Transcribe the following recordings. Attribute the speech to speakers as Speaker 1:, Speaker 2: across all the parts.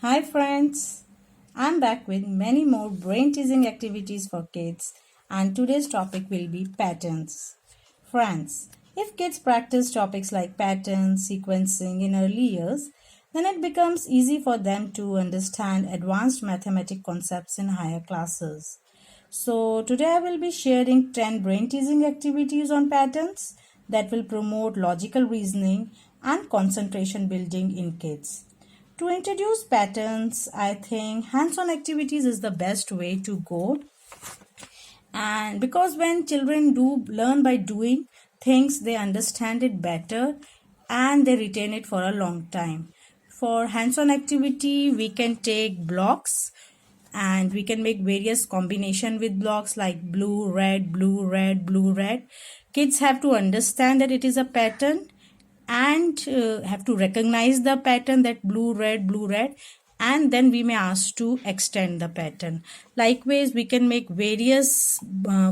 Speaker 1: Hi friends, I'm back with many more brain teasing activities for kids and today's topic will be patterns. Friends, if kids practice topics like patterns, sequencing in early years, then it becomes easy for them to understand advanced mathematic concepts in higher classes. So today I will be sharing 10 brain teasing activities on patterns that will promote logical reasoning and concentration building in kids. To introduce patterns, I think hands on activities is the best way to go. And because when children do learn by doing things, they understand it better and they retain it for a long time. For hands on activity, we can take blocks and we can make various combination with blocks like blue, red, blue, red, blue, red. Kids have to understand that it is a pattern and have to recognize the pattern that blue red, and then we may ask to extend the pattern. Likewise, we can make various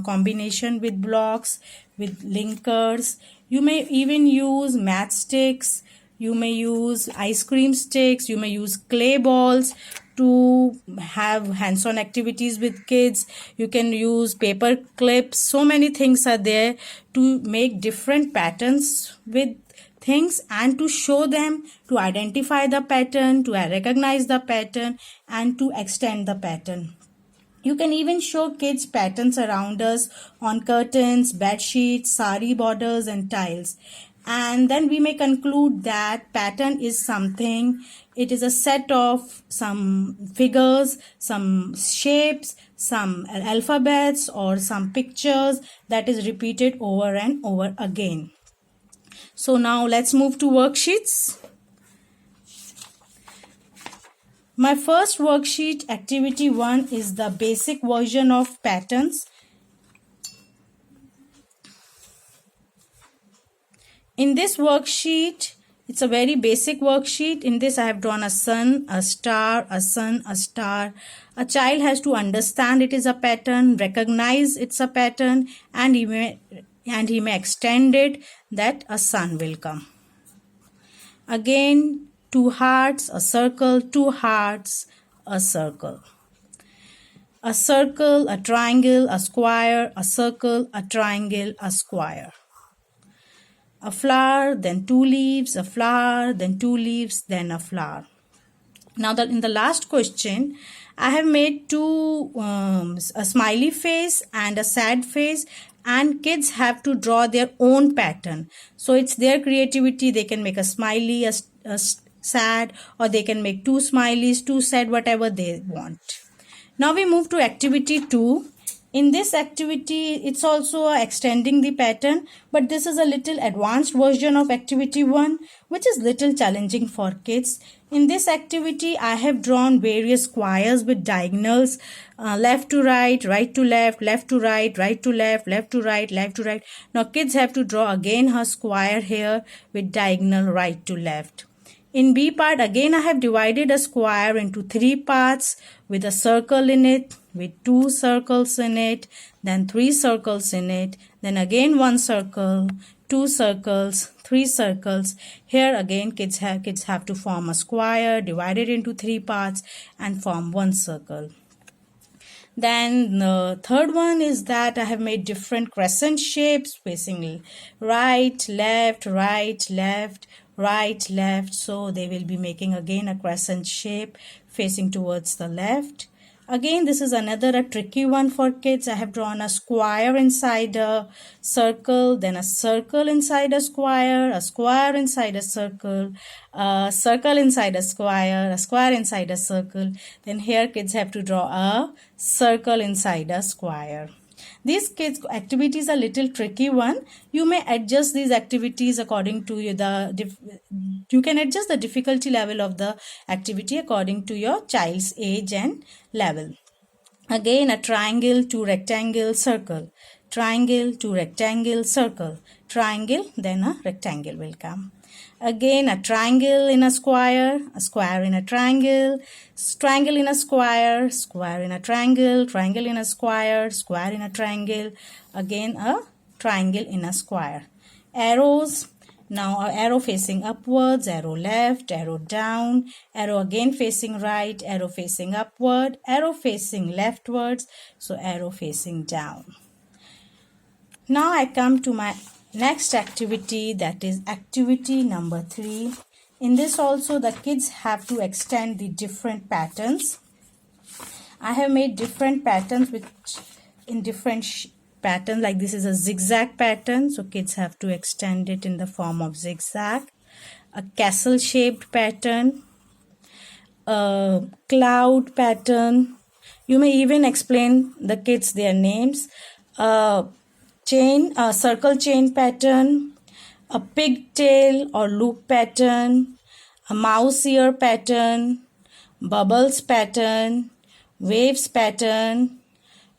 Speaker 1: combination with blocks, with linkers. You may even use matchsticks, you may use ice cream sticks, you may use clay balls to have hands-on activities with kids. You can use paper clips. So many things are there to make different patterns with things and to show them, to identify the pattern, to recognize the pattern, and to extend the pattern. You can even show kids patterns around us on curtains, bed sheets, sari borders, and tiles. And then we may conclude that pattern is something, it is a set of some figures, some shapes, some alphabets, or some pictures that is repeated over and over again. So now let's move to worksheets. My first worksheet, activity 1, is the basic version of patterns. In this worksheet, it's a very basic worksheet. In this, I have drawn a sun, a star, a sun, a star. A child has to understand it is a pattern, recognize it's a pattern, and he may extend it that a sun will come. Again, two hearts, a circle, two hearts, a circle. A circle, a triangle, a square, a circle, a triangle, a square. A flower, then two leaves, a flower, then two leaves, then a flower. Now that in the last question, I have made two, a smiley face and a sad face, and kids have to draw their own pattern. So it's their creativity. They can make a smiley, a sad, or they can make two smileys, two sad, whatever they want. Now we move to activity 2. In this activity, it's also extending the pattern, but this is a little advanced version of activity 1, which is little challenging for kids. In this activity, I have drawn various squares with diagonals, left to right, right to left, left to right, right to left, left to right, left to right. Now kids have to draw again a square here with diagonal right to left. In B part, again I have divided a square into 3 parts with a circle in it, with 2 circles in it, then 3 circles in it, then again 1 circle, 2 circles, 3 circles. Here again kids have to form a square divided into 3 parts and form 1 circle. Then the third one is that I have made different crescent shapes facing right, left, right, left, right, left. So they will be making again a crescent shape facing towards the left. Again, this is another a tricky one for kids. I have drawn a square inside a circle, then a circle inside a square inside a circle inside a square inside a circle. Then here kids have to draw a circle inside a square. These kids activities are little tricky one. You may adjust these activities according to you can adjust the difficulty level of the activity according to your child's age and level. Again, a triangle, two rectangle, circle. Triangle, two rectangle, circle. Triangle, then a rectangle will come. Again, a triangle in a square in a triangle, triangle in a square in a triangle, triangle in a square in a triangle. Again, a triangle in a square. Arrows, Now arrow facing upwards, arrow left, arrow down, arrow again facing right, arrow facing upward, arrow facing leftwards, so arrow facing down. Now I come to my next activity, that is activity number 3. In this also the kids have to extend the different patterns. I have made different patterns which in different patterns, like this is a zigzag pattern, so kids have to extend it in the form of zigzag. A castle shaped pattern, a cloud pattern. You may even explain the kids their names. A circle chain pattern, a pigtail or loop pattern, a mouse ear pattern, bubbles pattern, waves pattern,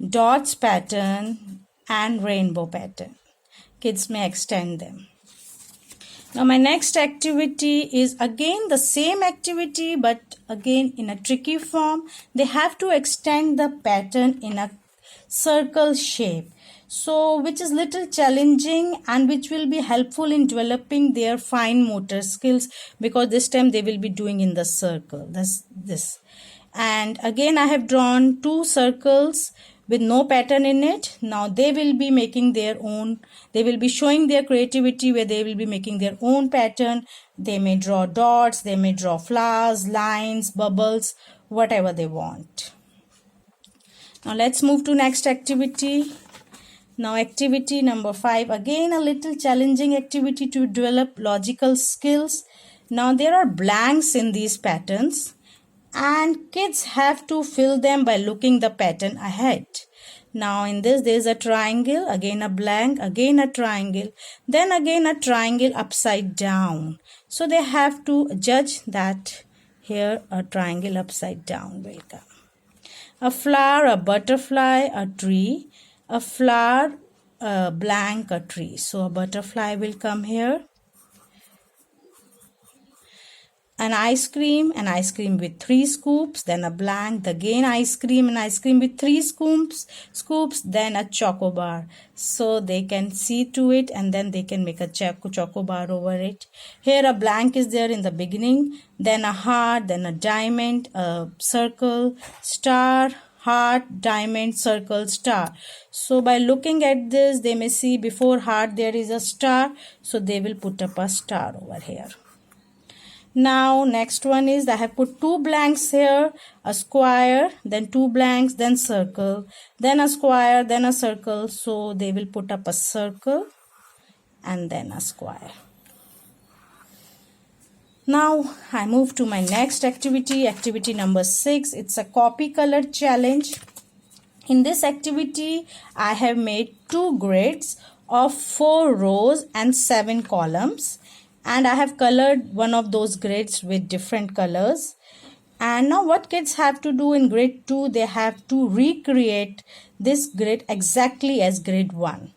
Speaker 1: dots pattern, and rainbow pattern. Kids may extend them. Now my next activity is again the same activity, but again in a tricky form. They have to extend the pattern in a circle shape, so which is little challenging and which will be helpful in developing their fine motor skills, because this time they will be doing in the circle, this. And again I have drawn 2 circles with no pattern in it. Now they will be making their own, they will be showing their creativity where they will be making their own pattern. They may draw dots, they may draw flowers, lines, bubbles, whatever they want. Now let's move to next activity. Now activity number 5, again a little challenging activity to develop logical skills. Now there are blanks in these patterns and kids have to fill them by looking the pattern ahead. Now in this there is a triangle, again a blank, again a triangle, then again a triangle upside down. So they have to judge that here a triangle upside down will come. A flower, a butterfly, a tree, a flower, a blank, a tree. So a butterfly will come here. An ice cream with 3 scoops, then a blank, again ice cream with 3 scoops, then a choco bar. So they can see to it and then they can make a choco bar over it. Here a blank is there in the beginning, then a heart, then a diamond, a circle, star, heart, diamond, circle, star. So by looking at this, they may see before heart there is a star, so they will put up a star over here. Now next one is I have put 2 blanks here, a square, then 2 blanks, then circle, then a square, then a circle. So they will put up a circle and then a square. Now I move to my next activity, activity number 6. It's a copy color challenge. In this activity, I have made 2 grids of 4 rows and 7 columns. And I have colored one of those grids with different colors. And now what kids have to do in grid 2, they have to recreate this grid exactly as grid 1.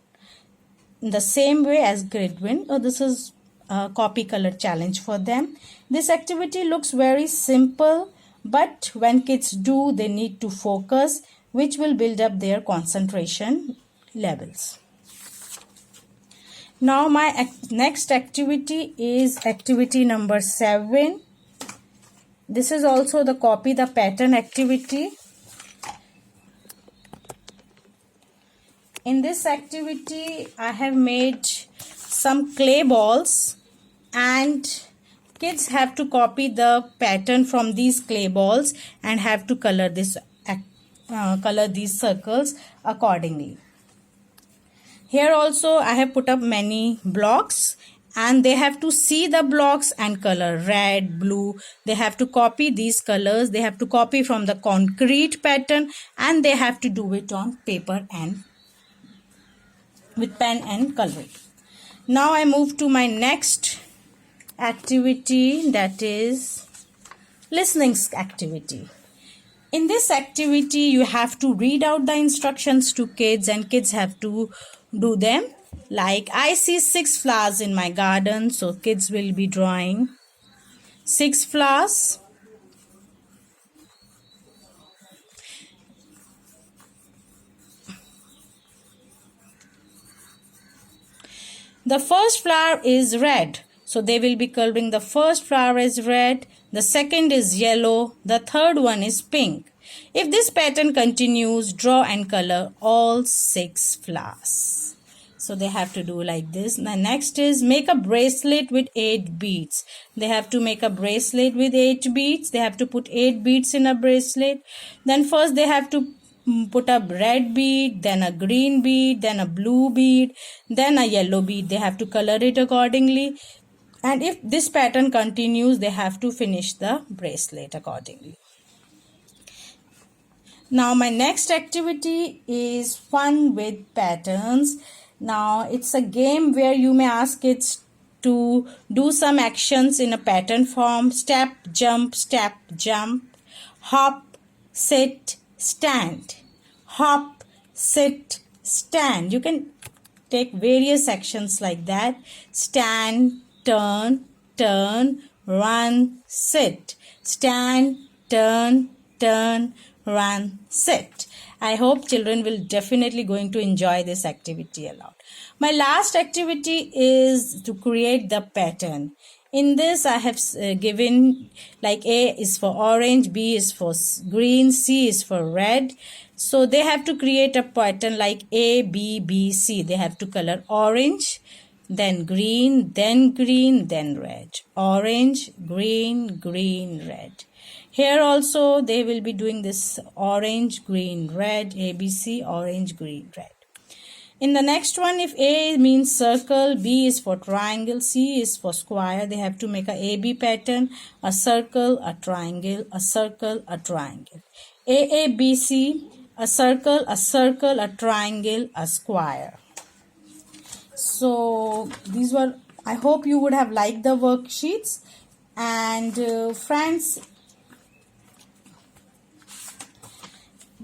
Speaker 1: In the same way as grid 1. So this is a copy color challenge for them. This activity looks very simple, but when kids do, they need to focus, which will build up their concentration levels. Now my next activity is activity number 7. This is also the copy the pattern activity. In this activity, I have made some clay balls and kids have to copy the pattern from these clay balls and have to color these circles accordingly. Here also I have put up many blocks and they have to see the blocks and color red, blue. They have to copy these colors. They have to copy from the concrete pattern and they have to do it on paper and with pen and coloring. Now I move to my next activity, that is listening activity. In this activity, you have to read out the instructions to kids and kids have to do them. Like I see 6 flowers in my garden, so kids will be drawing 6 flowers. The first flower is red. So they will be coloring the first flower as red, the second is yellow, the third one is pink. If this pattern continues, draw and color all 6 flowers. So they have to do like this. The next is make a bracelet with 8 beads. They have to make a bracelet with 8 beads. They have to put 8 beads in a bracelet. Then first they have to put a red bead, then a green bead, then a blue bead, then a yellow bead. They have to color it accordingly. And if this pattern continues, they have to finish the bracelet accordingly. Now my next activity is fun with patterns. Now it's a game where you may ask kids to do some actions in a pattern form: step, jump, hop, sit, stand, hop, sit, stand. You can take various actions like that: stand, turn, run, sit, stand, turn, run, sit. I hope children will definitely going to enjoy this activity a lot. My last activity is to create the pattern. In this I have given like A is for orange, B is for green, C is for red. So they have to create a pattern like A, B, B, C. They have to color orange, then green, then red. Orange, green, red. Here also they will be doing this orange, green, red, ABC, orange, green, red. In the next one, if A means circle, B is for triangle, C is for square, they have to make a AB pattern: a circle, a triangle, a circle, a triangle. AABC, a circle, a triangle, a square. So these were, I hope you would have liked the worksheets. And friends,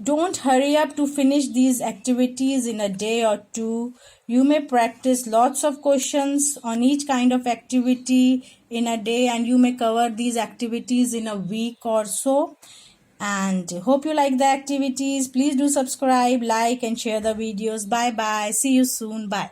Speaker 1: don't hurry up to finish these activities in a day or two. You may practice lots of questions on each kind of activity in a day, and you may cover these activities in a week or so. And hope you like the activities. Please do subscribe, like, and share the videos. Bye bye. See you soon. Bye.